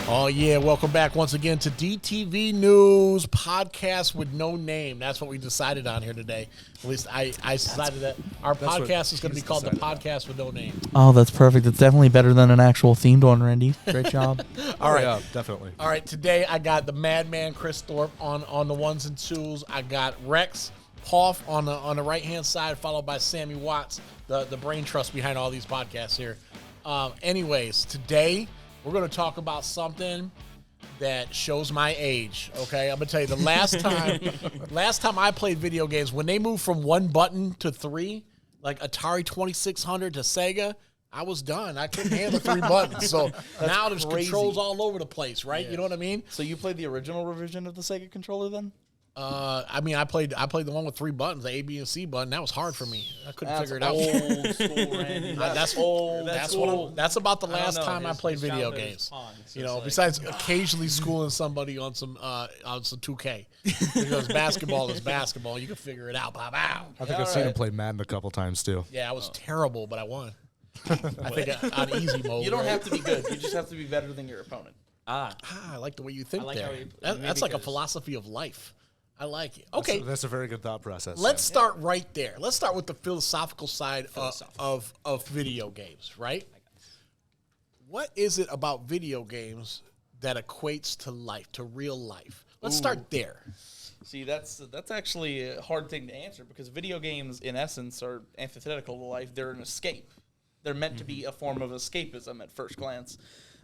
Oh, yeah. Welcome back once again to DTV News Podcast with No Name. That's what we decided on here today. At least I decided that our podcast is going to be called The Podcast with No Name. Oh, that's perfect. It's definitely better than an actual themed one, Randy. Great job. All right. Yeah, definitely. All right. Today I got the Madman Chris Thorpe on the ones and twos. I got Rex Poff on the right-hand side, followed by Sammy Watts, the brain trust behind all these podcasts here. Anyways, today we're going to talk about something that shows my age, okay? I'm going to tell you, the last time I played video games, when they moved from one button to three, like Atari 2600 to Sega, I was done. I couldn't handle three buttons. So now there's controls all over the place, right? Yeah. You know what I mean? So you played the original revision of the Sega controller then? I played the one with three buttons, the A, B, and C button. That was hard for me. I couldn't figure it out. Old school, Randy. That's old. That's about the last time I played video games. You know, besides occasionally schooling somebody on some 2K, because basketball is basketball. You can figure it out. Pow, pow. I think I've seen him play Madden a couple times too. Yeah, I was terrible, but I won. I think on easy mode. You don't have to be good. You just have to be better than your opponent. I like the way you think like there. That's like a philosophy of life. I like it. Okay. That's a very good thought process. Let's start right there. Let's start with the philosophical side of video games, right? What is it about video games that equates to life, to real life? Let's start there. See, that's actually a hard thing to answer because video games, in essence, are antithetical to life. They're an escape. They're meant to be a form of escapism at first glance.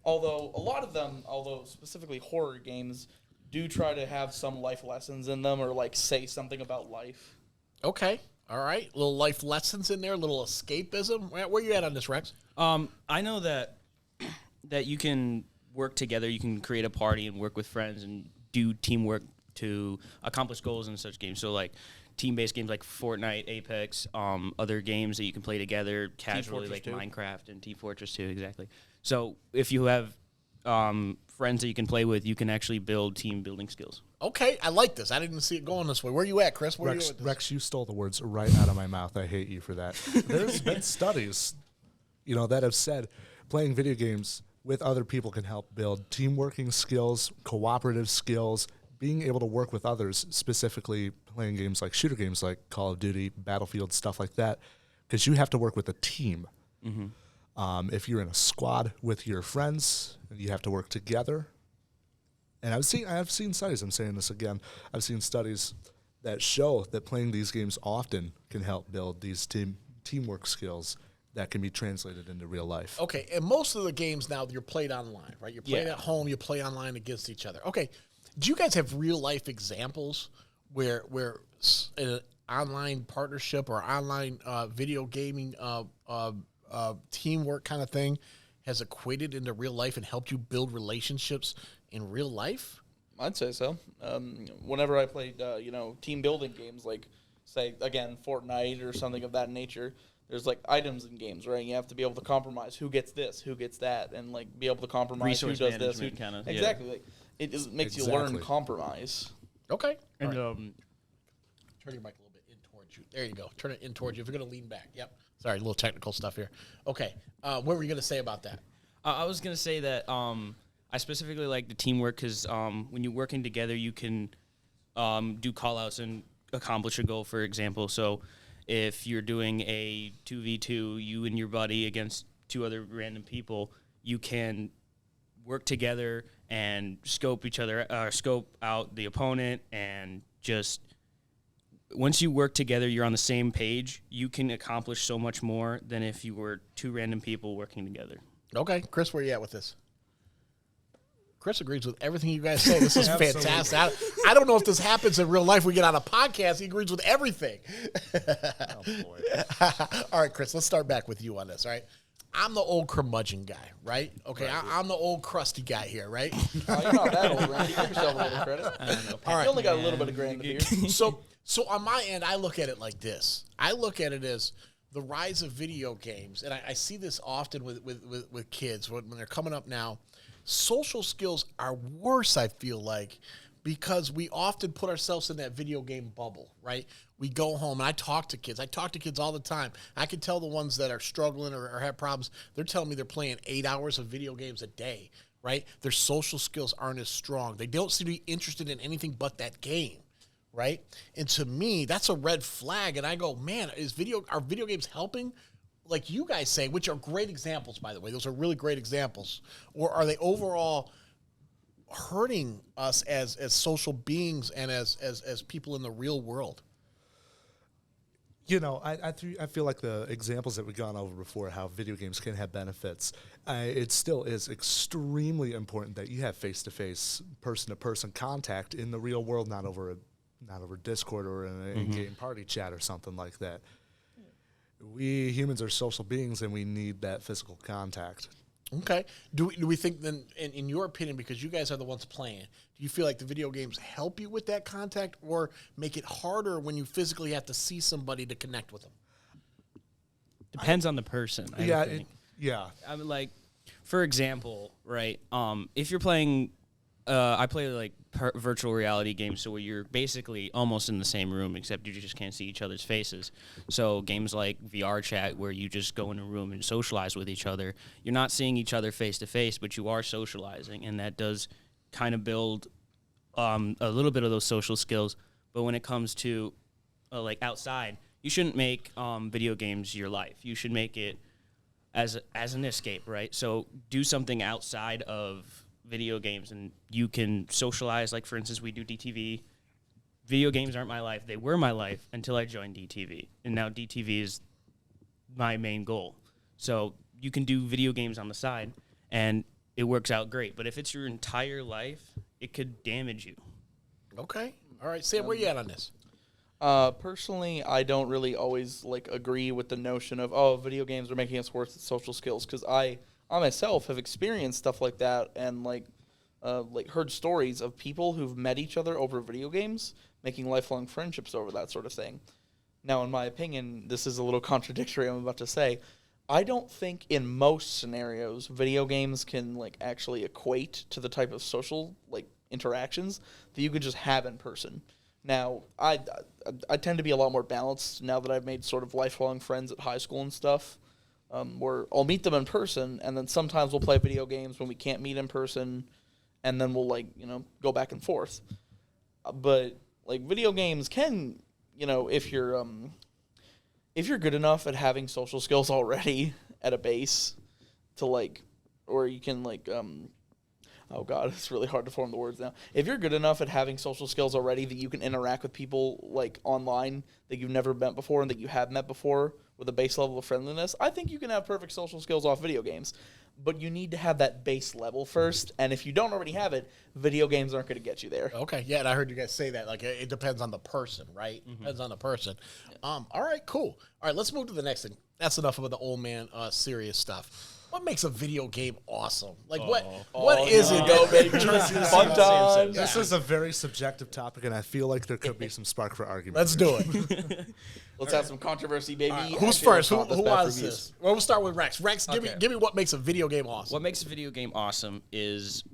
Although a lot of them, specifically horror games, do try to have some life lessons in them or like say something about life. Okay. All right. Little life lessons in there, little escapism. Where you at on this, Rex? I know that you can work together, you can create a party and work with friends and do teamwork to accomplish goals in such games. So like team-based games like Fortnite, Apex, other games that you can play together casually like 2. Minecraft and Team Fortress 2, exactly. So if you have friends that you can play with, you can actually build team building skills. Okay, I like this. I didn't see it going this way. Where you at, Chris? Rex, you stole the words right out of my mouth. I hate you for that. There's been studies, that have said playing video games with other people can help build teamworking skills, cooperative skills, being able to work with others, specifically playing games like shooter games like Call of Duty, Battlefield, stuff like that, because you have to work with a team. Mm-hmm. If you're in a squad with your friends, you have to work together. And I've seen studies, I'm saying this again, I've seen studies that show that playing these games often can help build these teamwork skills that can be translated into real life. Okay, and most of the games now, you're played online, right? You're playing at home, you play online against each other. Okay, do you guys have real-life examples where an online partnership or online video gaming teamwork kind of thing has equated into real life and helped you build relationships in real life? I'd say so. Whenever I played, team building games like, say, again, Fortnite or something of that nature, there's like items in games, right? You have to be able to compromise who gets this, who gets that, and like be able to compromise Resource who does this. Exactly. Yeah. Like, it makes you learn compromise. Okay. And turn your mic a little bit in towards you. There you go. Turn it in towards you. If you're going to lean back. Yep. Sorry, a little technical stuff here. Okay. What were you going to say about that? I was going to say that I specifically like the teamwork because when you're working together, you can do call-outs and accomplish a goal, for example. So if you're doing a 2v2, you and your buddy against two other random people, you can work together and scope out the opponent, and just once you work together, you're on the same page, you can accomplish so much more than if you were two random people working together. Okay. Chris, where you at with this? Chris agrees with everything you guys say. This is fantastic. I don't know if this happens in real life. We get on a podcast. He agrees with everything. Oh, boy. All right, Chris, let's start back with you on this, all right? I'm the old curmudgeon guy, right? Okay, right. I'm the old crusty guy here, right? Oh, you're not that old, Randy. Give yourself a little credit. All right. You only got a little bit of gray in the beard. So on my end, I look at it like this. I look at it as the rise of video games, and I see this often with kids when they're coming up now. Social skills are worse, I feel like, because we often put ourselves in that video game bubble, right? We go home, and I talk to kids. I talk to kids all the time. I can tell the ones that are struggling or have problems, they're telling me they're playing 8 hours of video games a day, right? Their social skills aren't as strong. They don't seem to be interested in anything but that game, right? And to me, that's a red flag. And I go, man, are video games helping? Like you guys say, which are great examples, by the way. Those are really great examples. Or are they overall hurting us as social beings and as people in the real world? You know, I feel like the examples that we've gone over before, how video games can have benefits, it still is extremely important that you have face-to-face, person-to-person contact in the real world, not over Discord or an in-game party chat or something like that. We humans are social beings, and we need that physical contact. Okay. Do we think then, in your opinion, because you guys are the ones playing, do you feel like the video games help you with that contact or make it harder when you physically have to see somebody to connect with them? Depends on the person. I think. I mean, like, for example, right? If you're playing, I play like virtual reality games, so where you're basically almost in the same room, except you just can't see each other's faces. So games like VR Chat, where you just go in a room and socialize with each other, you're not seeing each other face to face, but you are socializing, and that does kind of build a little bit of those social skills. But when it comes to like outside, you shouldn't make video games your life. You should make it as an escape, right? So do something outside of video games, and you can socialize. Like, for instance, we do DTV. Video games aren't my life. They were my life until I joined DTV, and now DTV is my main goal. So you can do video games on the side, and it works out great. But if it's your entire life, it could damage you. Okay. All right, Sam, where you at on this? Personally, I don't really always agree with the notion of video games are making us worse at social skills, because I myself have experienced stuff like that and heard stories of people who've met each other over video games, making lifelong friendships over that sort of thing. Now, in my opinion, this is a little contradictory, I'm about to say. I don't think in most scenarios video games can actually equate to the type of social interactions that you could just have in person. Now, I tend to be a lot more balanced now that I've made sort of lifelong friends at high school and stuff. Where I'll meet them in person, and then sometimes we'll play video games when we can't meet in person, and then we'll go back and forth. But video games can, if you're good enough at having social skills already at a base, or you can oh god, it's really hard to form the words now. If you're good enough at having social skills already that you can interact with people online that you've never met before and that you have met before with a base level of friendliness, I think you can have perfect social skills off video games. But you need to have that base level first, and if you don't already have it, video games aren't going to get you there. Okay, yeah, and I heard you guys say that. It depends on the person, right? Mm-hmm. Depends on the person. Yeah. All right, cool. All right, let's move to the next thing. That's enough of the old man serious stuff. What makes a video game awesome? What is it? Go, baby. Fun times. This is a very subjective topic, and I feel like there could be some spark for argument. Let's do it. Let's have some controversy, baby. Right, who's first? Who wants this? Well, we'll start with Rex. Rex, give me what makes a video game awesome. What makes a video game awesome is,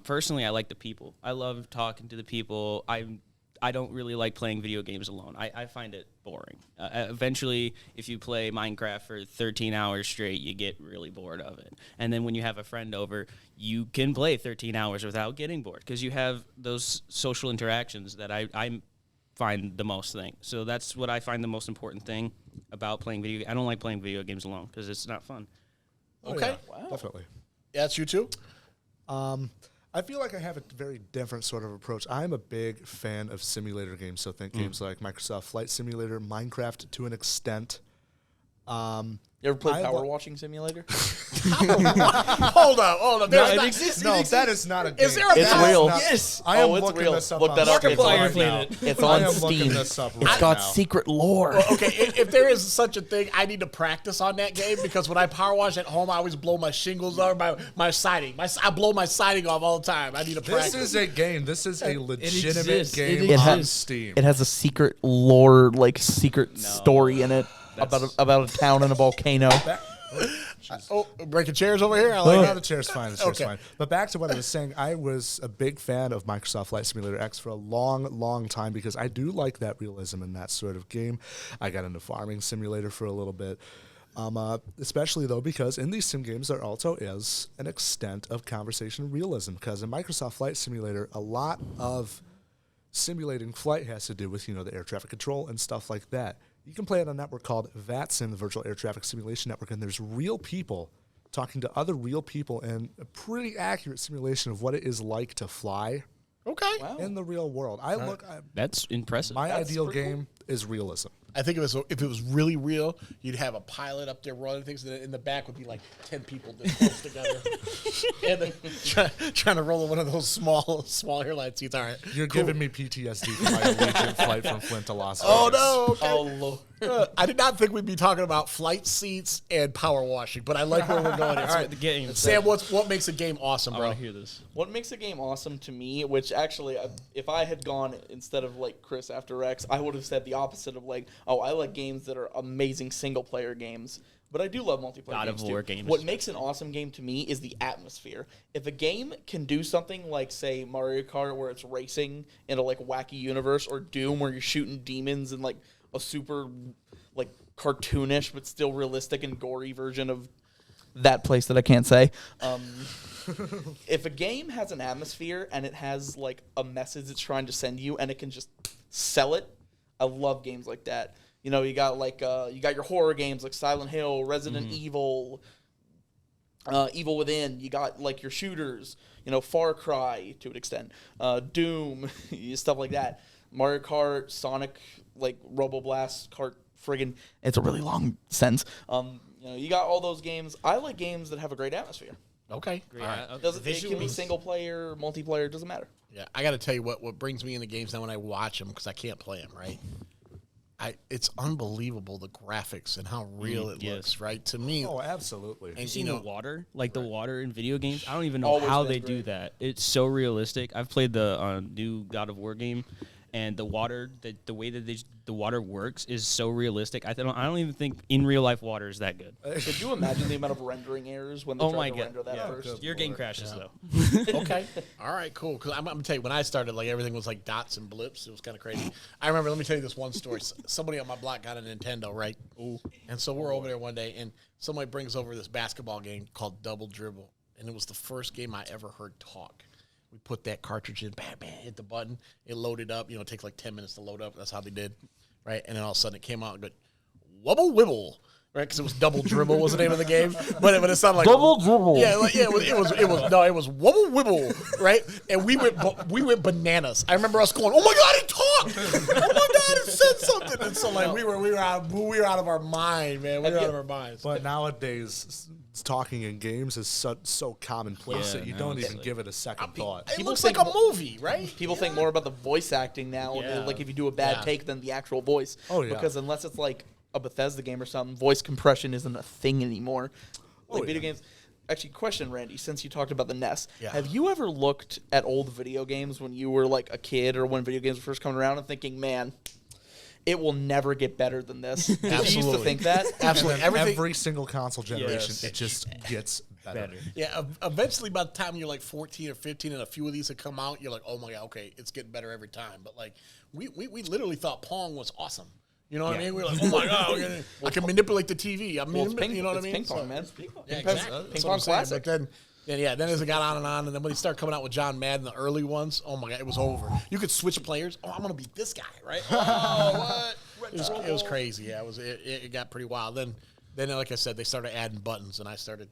personally, I like the people. I love talking to the people. I don't really like playing video games alone. I find it boring. Eventually, if you play Minecraft for 13 hours straight, you get really bored of it. And then when you have a friend over, you can play 13 hours without getting bored because you have those social interactions that I find the most thing. So that's what I find the most important thing about playing video games. I don't like playing video games alone because it's not fun. Okay. Oh, yeah. Wow. Definitely. Yeah, that's you too? I feel like I have a very different sort of approach. I'm a big fan of simulator games, so think games like Microsoft Flight Simulator, Minecraft to an extent. You ever played Power Washing Simulator? Hold on. That is not a game. Is there a It's real. Yes. I am it's looking real. this up. Look that up. It's right now. It's I on am Steam. looking this up right It's got now. secret lore. Well, okay, if there is such a thing, I need to practice on that game because when I power wash at home, I always blow my shingles or my siding. I blow my siding off all the time. I need to practice. This is a game. This is a legitimate exists. game It on has- Steam. It has a secret lore, secret story in it about a town and a volcano. Breaking chairs over here? I No, like it. the chair's fine. Fine. But back to what I was saying, I was a big fan of Microsoft Flight Simulator X for a long, long time because I do like that realism in that sort of game. I got into Farming Simulator for a little bit. Especially, though, because in these sim games, there also is an extent of conversation realism. Because in Microsoft Flight Simulator, a lot of simulating flight has to do with, the air traffic control and stuff like that. You can play on a network called VATSIM, the Virtual Air Traffic Simulation Network, and there's real people talking to other real people in a pretty accurate simulation of what it is like to fly Okay. Wow. in the real world. That's impressive. My That's ideal pretty game is realism. I think if it was really real, you'd have a pilot up there running things, and in the back would be like 10 people this close together, and then trying to roll in one of those small airline seats. All right, You're giving me PTSD from my Allegiant flight from Flint to Las Vegas. Oh no! Okay. Oh Lord. I did not think we'd be talking about flight seats and power washing, but I like where we're going here. All right, the game. Sam, what makes a game awesome, I bro? want to hear this. What makes a game awesome to me, which actually, if I had gone instead of like Chris after Rex, I would have said the opposite of like, oh, I like games that are amazing single player games, but I do love multiplayer God games of War too. games. What makes an awesome game to me is the atmosphere. If a game can do something like, say, Mario Kart, where it's racing in a like wacky universe, or Doom, where you're shooting demons in like a super like cartoonish but still realistic and gory version of That place that I can't say. if a game has an atmosphere and it has like a message it's trying to send you and it can just sell it, I love games like that. You got like you got your horror games like Silent Hill, Resident Evil, Evil Within. You got like your shooters, Far Cry to an extent, Doom, stuff like that. Mario Kart, Sonic, like Roboblast, Kart, friggin'. It's a really long sentence. You got all those games. I like games that have a great atmosphere. Okay. Great. All right. It can be single player, multiplayer, it doesn't matter. Yeah, I got to tell you what brings me into games now when I watch them, because I can't play them, right? It's unbelievable, the graphics and how real it yes. looks, right? To me, Oh, absolutely. and You seen the water? Like the water in video games? I don't even know Always how been they great. do that. It's so realistic. I've played the new God of War game, and the water, the way that the water works is so realistic. I don't even think in real life water is that good. Could you imagine the amount of rendering errors when they Oh try my to God. render that Yeah. first? Your game crashes though. okay, all right, cool. Because I'm gonna tell you, when I started, like everything was like dots and blips. It was kind of crazy. I remember. Let me tell you this one story. Somebody on my block got a Nintendo, right? Ooh. And so we're over there one day, and somebody brings over this basketball game called Double Dribble, and it was the first game I ever heard talk. We put that cartridge in, bam, bam, hit the button. It loaded up. It takes like 10 minutes to load up. That's how they did, right? And then all of a sudden it came out and go, wubble wibble, right? Because it was Double Dribble was the name of the game, but it sounded like Double Dribble. Yeah, it was wubble wibble, right? And we went bananas. I remember us going, oh my God, it talked! Oh my God, it said something! And so like we were out of our mind, man. We were out of our minds. But nowadays, talking in games is so commonplace Yeah, that you no, don't it's even like- give it a second thought. It People looks like think a movie, right? People think more about the voice acting now, Yeah. like if you do a bad Yeah. take than the actual voice. Oh, yeah. Because unless it's like a Bethesda game or something, voice compression isn't a thing anymore. Like video games. Actually, question, Randy, since you talked about the NES, Yeah. have you ever looked at old video games when you were like a kid or when video games were first coming around and thinking, man, it will never get better than this? Did you used to Absolutely. think that? Absolutely. Everything. Every single console generation, Yes. it just gets better. Yeah, eventually by the time you're like 14 or 15 and a few of these have come out, you're like, oh my God, okay, it's getting better every time. But like, we literally thought Pong was awesome. You know what I mean? We were like, oh my God, I can manipulate the TV. I mean, Well, it's ping, you know what I it's mean? ping pong, So- man. Yeah, Ping pong- exactly. Ping That's pong what I'm saying. classic. But then as it got on, and then when they started coming out with John Madden, the early ones, oh my God, it was over. You could switch players. Oh, I'm gonna beat this guy, right? Oh, what? It was crazy. Yeah, it got pretty wild. Then, like I said, they started adding buttons, and I started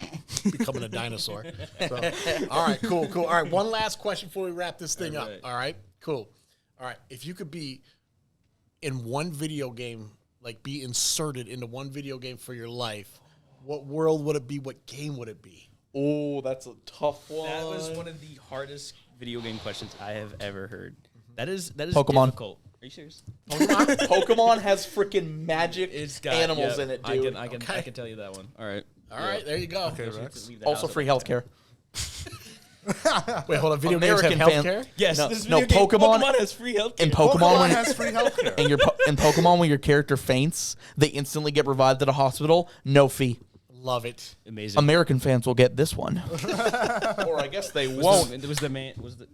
becoming a dinosaur. So, all right, cool. All right, one last question before we wrap this thing up. All right, cool. All right, if you could be in one video game, like be inserted into one video game for your life, what world would it be? What game would it be? Oh, that's a tough one. That was one of the hardest video game questions I have ever heard. That is Pokemon. difficult. Are you serious? Pokemon has freaking magic got animals yeah, in it, dude. I can tell you that one. All right. All right, there you go. Okay, Rex. Also free healthcare. Wait, hold on. Video American games have fan- healthcare? Yes, No, this no, video game, Pokemon- has free healthcare. In Pokemon, Pokemon when, has free healthcare. in Pokemon, when your character faints, they instantly get revived at a hospital. No fee. Love it. Amazing. American fans will get this one. Or I guess they Was won't. the man? Was the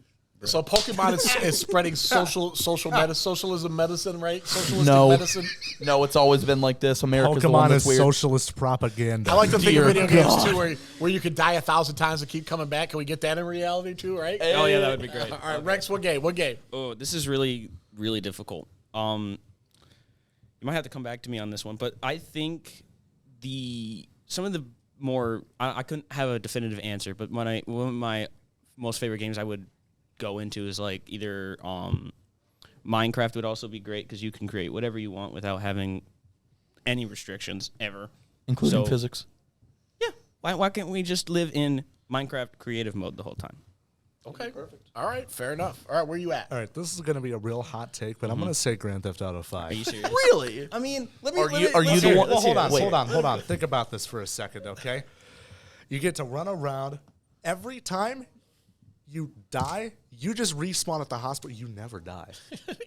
So Pokemon is spreading socialism medicine, right? Socialistic No. medicine. No, it's always been like this. America's the one Pokemon that's is weird. socialist propaganda. I like to think Dear of video games God. too, where you could die 1,000 times and keep coming back. Can we get that in reality too? Right? Oh yeah, that would be great. All right, Rex. What game? Oh, this is really, really difficult. You might have to come back to me on this one, but I think some of the more I couldn't have a definitive answer, but one of my most favorite games I would go into is like either Minecraft would also be great because you can create whatever you want without having any restrictions ever, Including So- physics. Yeah, why can't we just live in Minecraft creative mode the whole time? Okay, perfect. All right, fair enough. All right, where you at? All right, this is going to be a real hot take, but I'm going to say Grand Theft Auto 5. Are you serious? Really? I mean, let me. Are you let's the hear it. one- Well, hold on, Wait. hold on. Think about this for a second, okay? You get to run around every time you die. You just respawn at the hospital. You never die.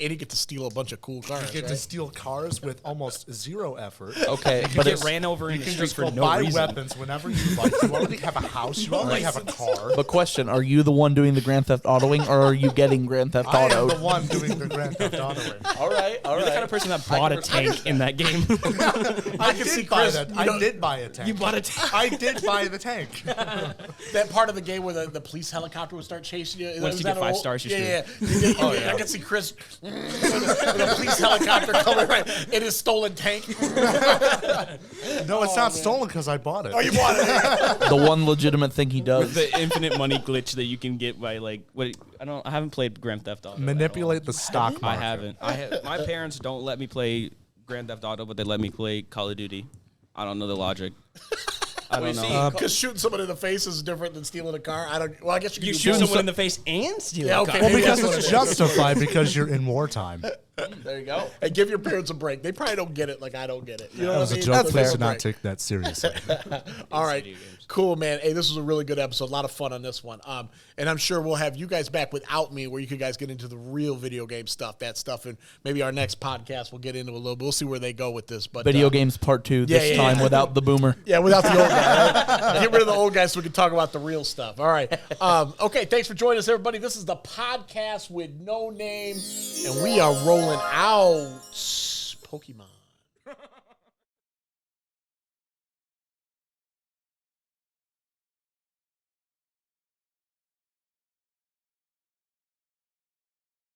And you get to steal a bunch of cool cars. You get to right? steal cars with almost zero effort. Okay, But but get it's, ran over in You the can street just for go no buy reason. weapons whenever you like. You already have a house. You already have a car. but question: are you the one doing the Grand Theft Autoing, or are you getting Grand Theft I am Auto? the one doing the Grand Theft Autoing. All right, all You're the kind right. of person that bought a tank in that game. I can see did buy Chris, that. you I know- did buy a tank. You bought a tank. I did buy the tank. That part of the game where the police helicopter would start chasing you. Once Is you that get 5 old- stars, you're yeah. I can see Chris with a police helicopter coming right in his stolen tank. No, it's not stolen because I bought it. Oh, you bought it. The one legitimate thing he does. The infinite money glitch that you can get by like what I haven't played Grand Theft Auto. Manipulate the stock I market. haven't. My parents don't let me play Grand Theft Auto, but they let me play Call of Duty. I don't know the logic. I don't know. Because shooting someone in the face is different than stealing a car. I don't. Well, I guess you can You do shoot both. someone in the face and steal Yeah, a okay. car. Well, Maybe because that's what it's it is. justified because you're in wartime. There you go. And give your parents a break. They probably don't get it like I don't get it. You know That was what I a mean? joke. Give Please them do a not break. take that seriously. All right. Cool, man. Hey, this was a really good episode. A lot of fun on this one. And I'm sure we'll have you guys back without me where you could guys get into the real video game stuff, that stuff. And maybe our next podcast we'll get into a little bit. We'll see where they go with this. But Video games part 2 this yeah, time yeah. without the boomer. Yeah, without the old guy. Right? Get rid of the old guy so we can talk about the real stuff. All right. Okay, thanks for joining us, everybody. This is the podcast with no name, and we are rolling out Pokemon.